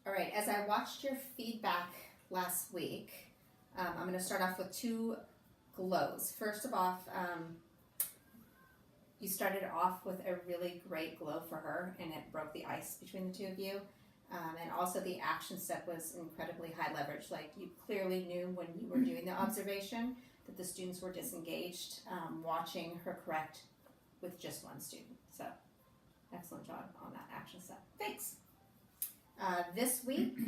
All right, as I watched your feedback last week, I'm going to start off with two glows. First of all, you started off with a really great glow for her, and it broke the ice between the two of you. And also the action step was incredibly high leverage. Like, you clearly knew when you were doing the observation that the students were disengaged, watching her correct with just one student. So, excellent job on that action step. Thanks. This week,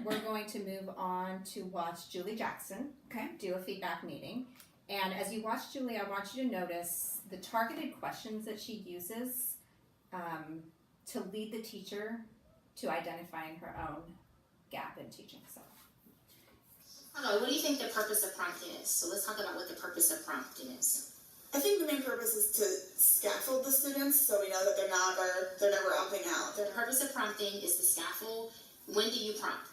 we're going to move on to watch Julie Jackson do a feedback meeting. And as you watch Julie, I want you to notice the targeted questions that she uses to lead the teacher to identifying her own gap in teaching. So, what do you think the purpose of prompting is? So let's talk about what the purpose of prompting is. I think the main purpose is to scaffold the students so we know that they're never opting out. The purpose of prompting is to scaffold. When do you prompt?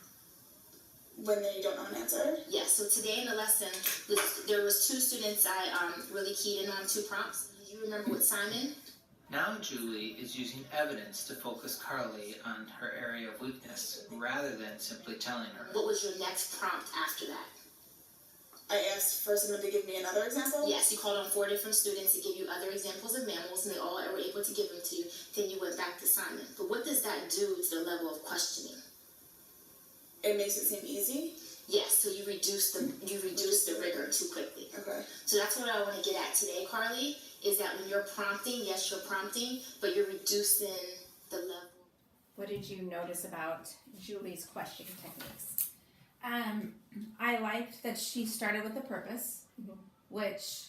When they don't know an answer? Yes, so today in the lesson, there was two students I really keyed in on, two prompts. Do you remember what Simon? Now Julie is using evidence to focus Carly on her area of weakness, rather than simply telling her. What was your next prompt after that? I asked for someone to give me another example? Yes, you called on 4 different students to give you other examples of mammals, and they all were able to give them to you. Then you went back to Simon. But what does that do to the level of questioning? It makes it seem easy? Yes, so you reduce the rigor too quickly. Okay. So that's what I want to get at today, Carly, is that when you're prompting, yes, you're prompting, but you're reducing the level. what did you notice about Julie's questioning techniques? I liked that she started with a purpose, which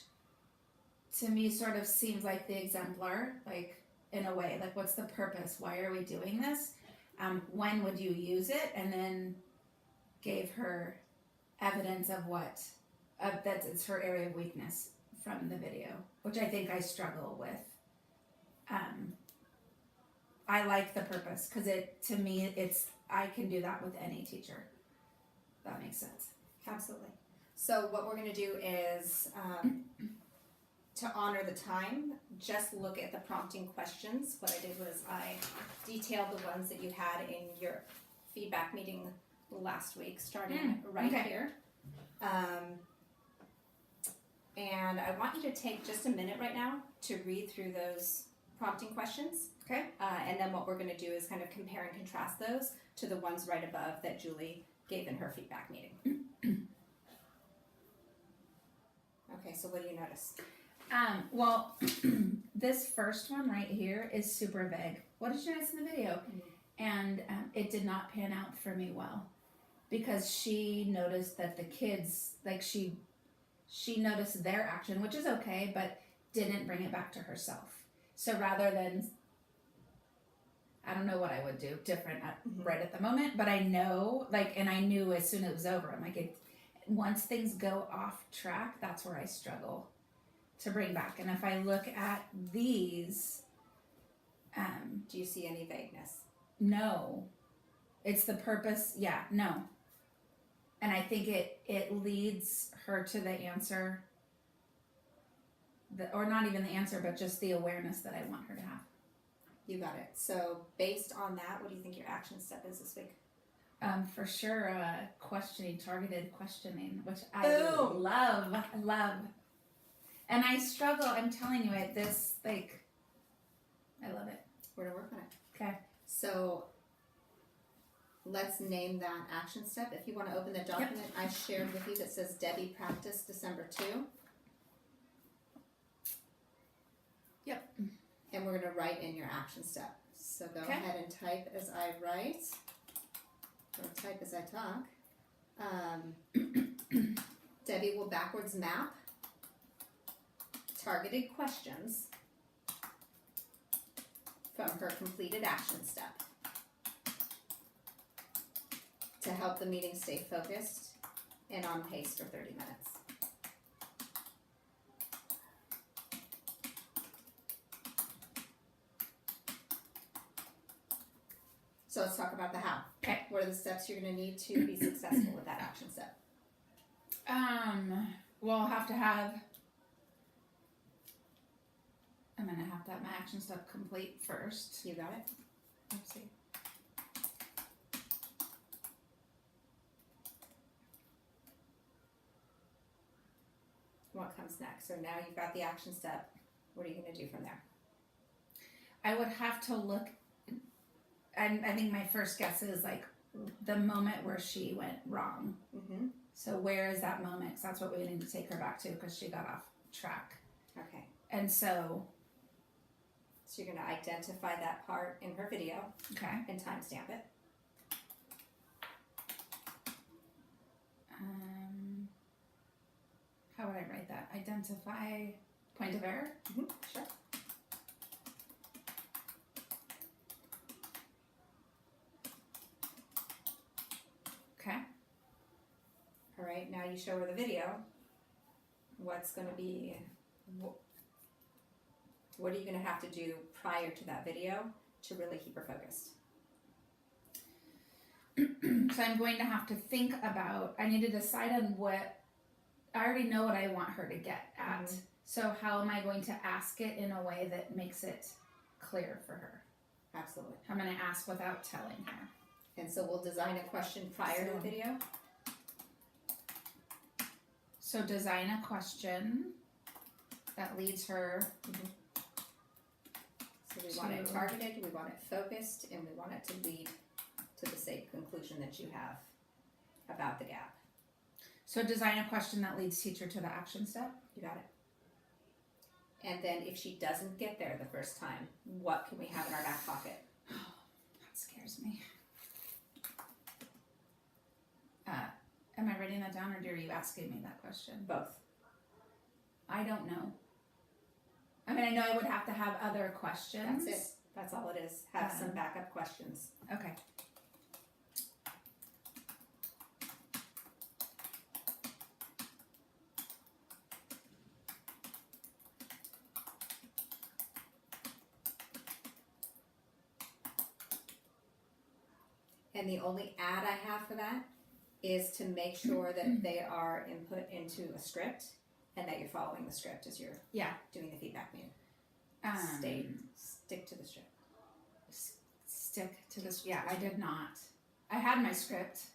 to me sort of seems like the exemplar, like in a way, like what's the purpose? Why are we doing this? When would you use it? And then gave her evidence of that it's her area of weakness from the video, which I think I struggle with. I like the purpose because to me, I can do that with any teacher. That makes sense. Absolutely. So what we're going to do is, to honor the time, just look at the prompting questions. What I did was I detailed the ones that you had in your feedback meeting last week, starting here. And I want you to take just a minute right now to read through those prompting questions. Okay. And then what we're going to do is kind of compare and contrast those to the ones right above that Julie gave in her feedback meeting. Okay, so what do you notice? Well, this first one right here is super vague. What did you notice in the video? And it did not pan out for me well, because she noticed that the kids, like she noticed their action, which is okay, but didn't bring it back to herself. So rather than, I don't know what I would do different right at the moment, but I know, and I knew as soon as it was over, I'm like, once things go off track, that's where I struggle to bring back. And if I look at these, do you see any vagueness? No. It's the purpose, no. And I think it leads her to the answer, or not even the answer, but just the awareness that I want her to have. You got it. So based on that, what do you think your action step is this week? For sure, targeted questioning, which I love. And I struggle, I'm telling you, I love it. We're going to work on it. Okay. So let's name that action step. If you want to open the document I shared with you that says Debbie Practice December 2. Yep. And we're going to write in your action step. So go ahead and type as I write, or type as I talk. Debbie will backwards map targeted questions from her completed action step to help the meeting stay focused and on pace for 30 minutes. So let's talk about the how. Okay. What are the steps you're going to need to be successful with that action step? Well, I'll have to have, I'm going to have to have my action step complete first. You got it? Let's see. what comes next? So now you've got the action step. What are you going to do from there? I would have to look. I think my first guess is like the moment where she went wrong. Mm-hmm. So where is that moment? Because that's what we need to take her back to, because she got off track. Okay. And so, So you're going to identify that part in her video okay. and timestamp it. How would I write that? Identify point of error? Mm-hmm. Sure. Okay. All right, now you show her the video. What's going to be, what are you going to have to do prior to that video to really keep her focused? So I'm going to have to think about, I need to decide on what, I already know what I want her to get at. Mhm. So how am I going to ask it in a way that makes it clear for her? Absolutely. I'm going to ask without telling her. And so we'll design a question prior to the video. So design a question that leads her. So we want it To- targeted, we want it focused, and we want it to lead to the same conclusion that you have about the gap. So design a question that leads teacher to the action step. You got it? And then if she doesn't get there the first time, what can we have in our back pocket? That scares me. Am I writing that down, or are you asking me that question? Both. I don't know. I mean, I know I would have to have other questions. That's it. That's all it is. Have some Um, backup questions. Okay. And the only add I have for that is to make sure that they are input into a script and that you're following the script as you're doing the feedback meeting. Stick to the script. Stick to this. Yeah, I did not. I had my script,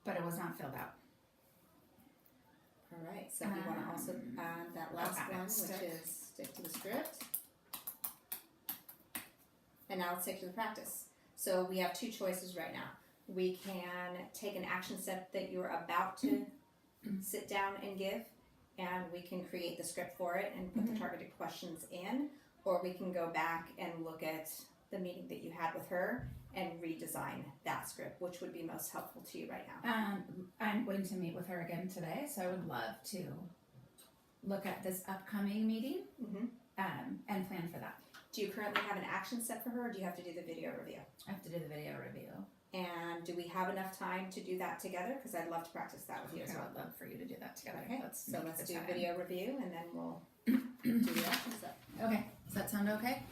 but it was not filled out. All right. So you want to also add that last add it. one, Stick. which is stick to the script. And now let's stick to the practice. So we have two choices right now. We can take an action step that you're about to sit down and give, and we can create the script for it and put the targeted questions in, or we can go back and look at the meeting that you had with her and redesign that script. Which would be most helpful to you right now? I'm going to meet with her again today, so I would love to look at this upcoming meeting Mm-hmm. and plan for that. Do you currently have an action set for her, or do you have to do the video review? I have to do the video review. And do we have enough time to do that together? Because I'd love to practice that with you as I well. would love for you to do that together. Okay, Let's so make let's the do time. video review and then we'll do the action step. Okay, does that sound okay?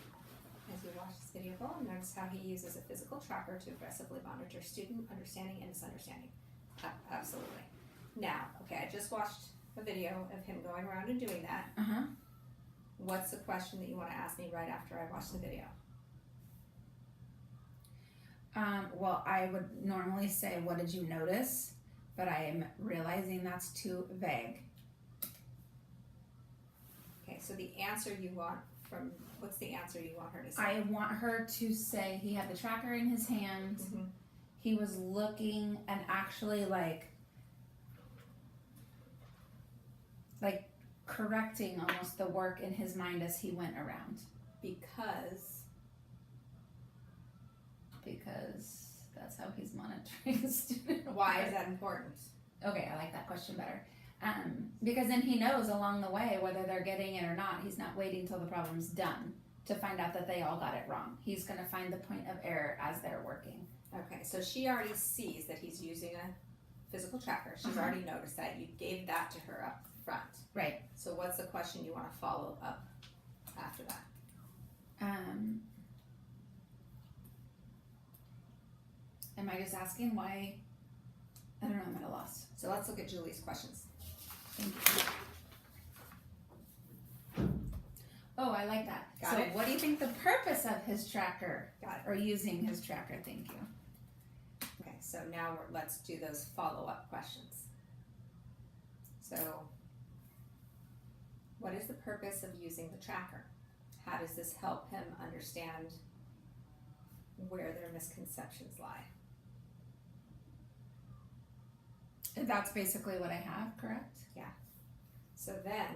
As you watch this video go, notice how he uses a physical tracker to aggressively monitor student understanding and misunderstanding. Absolutely. Now, okay, I just watched a video of him going around and doing that. Uh-huh. What's the question that you want to ask me right after I watch the video? Well, I would normally say, what did you notice? But I am realizing that's too vague. Okay, so the answer you want from, what's the answer you want her to say? I want her to say he had the tracker in his hand. Mhm. He was looking and actually like correcting almost the work in his mind as he went around. Because That's how he's monitoring the student. why is that important? Okay, I like that question better. Because then he knows along the way whether they're getting it or not. He's not waiting till the problem's done to find out that they all got it wrong. He's going to find the point of error as they're working. Okay, so she already sees that he's using a physical tracker. She's Uh-huh. already noticed that. You gave that to her up front. Right. So what's the question you want to follow up after that? Am I just asking why? I don't know, I'm at a loss. So let's look at Julie's questions. Thank you. Oh, I like that. Got so it? what do you think the purpose of his tracker, Got it. or using his tracker? Thank you. Okay, so now let's do those follow-up questions. So What is the purpose of using the tracker? How does this help him understand where their misconceptions lie? That's basically what I have, correct? So then,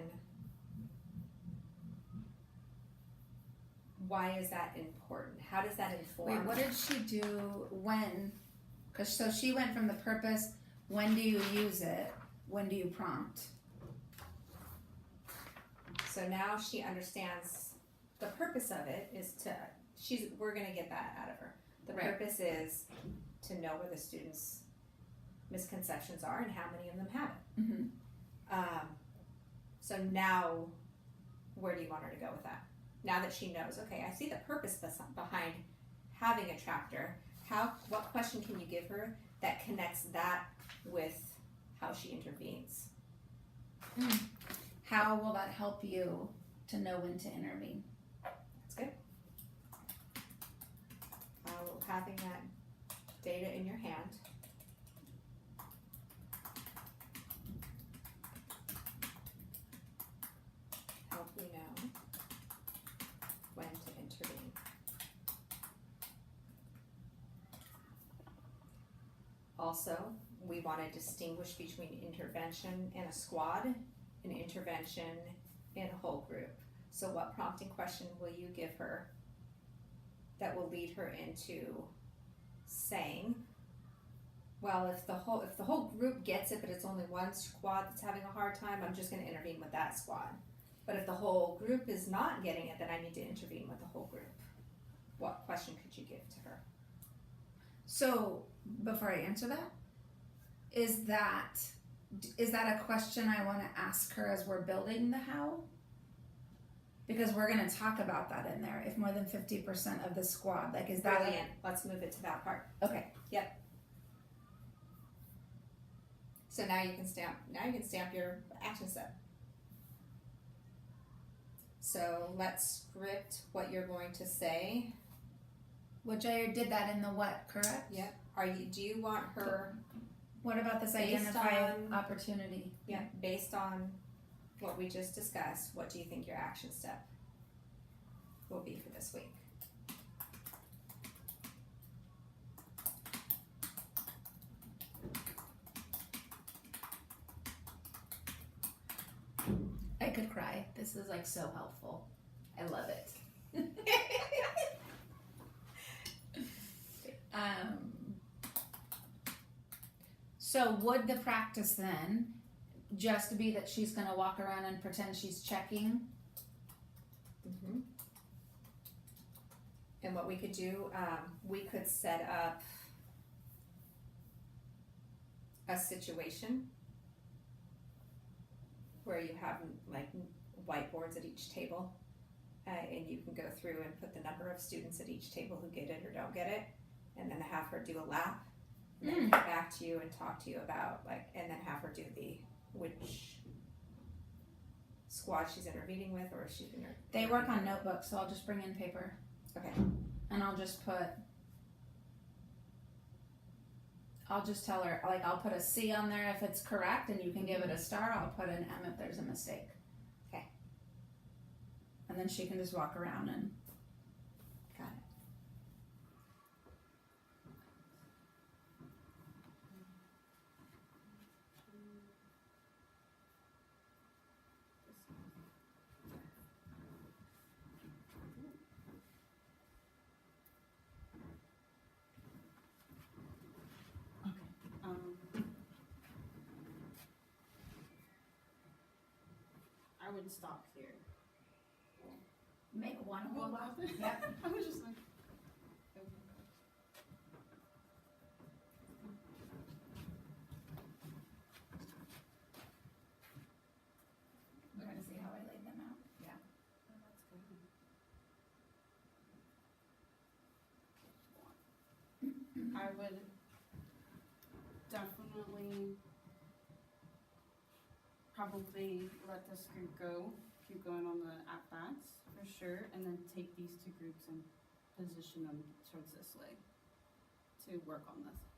why is that important? How does that inform? Wait, what did she do when? Because so she went from the purpose, when do you use it? When do you prompt? So now she understands the purpose of it is we're gonna get that out of her. The Right. purpose is to know where the students' misconceptions are and how many of them have it. Mm-hmm. So now, where do you want her to go with that? Now that she knows, okay, I see the purpose behind having a tractor. What question can you give her that connects that with how she intervenes? How will that help you to know when to intervene? That's good. Having that data in your hand. Help you know when to intervene. Also, we want to distinguish between intervention in a squad and intervention in a whole group. So what prompting question will you give her that will lead her into saying, well, if the whole group gets it, but it's only one squad that's having a hard time, I'm just going to intervene with that squad. But if the whole group is not getting it, then I need to intervene with the whole group. What question could you give to her? So before I answer that, is that a question I want to ask her as we're building the how? Because we're going to talk about that in there. If more than 50% of the squad, like, is that Brilliant. Let's move it to that part. okay? So now you can stamp your action step. So let's script what you're going to say. Which I did that in the what, correct? Yep. Do you want her, What about this Based identify on- opportunity? based on what we just discussed, what do you think your action step will be for this week? I could cry. This is like so helpful. I love it. So would the practice then just be that she's gonna walk around and pretend she's checking? Mm-hmm. And what we could do, we could set up a situation where you have like whiteboards at each table, and you can go through and put the number of students at each table who get it or don't get it, and then have her do a lap, and then come back to you and talk to you about and then have her do which squad she's intervening with, or if she's They work on notebooks, so I'll just bring in paper. Okay. And I'll just tell her, I'll put a C on there if it's correct, and you can give it a star. I'll put an M if there's a mistake. Okay. And then she can just walk around and. Got it. I would stop here. Make one Well, whole. yeah. I was just like, okay. We're gonna see how I laid them out. Oh, that's good. I would definitely probably let this group go, keep going on the at-bats for sure, and then take these two groups and position them towards this way to work on this.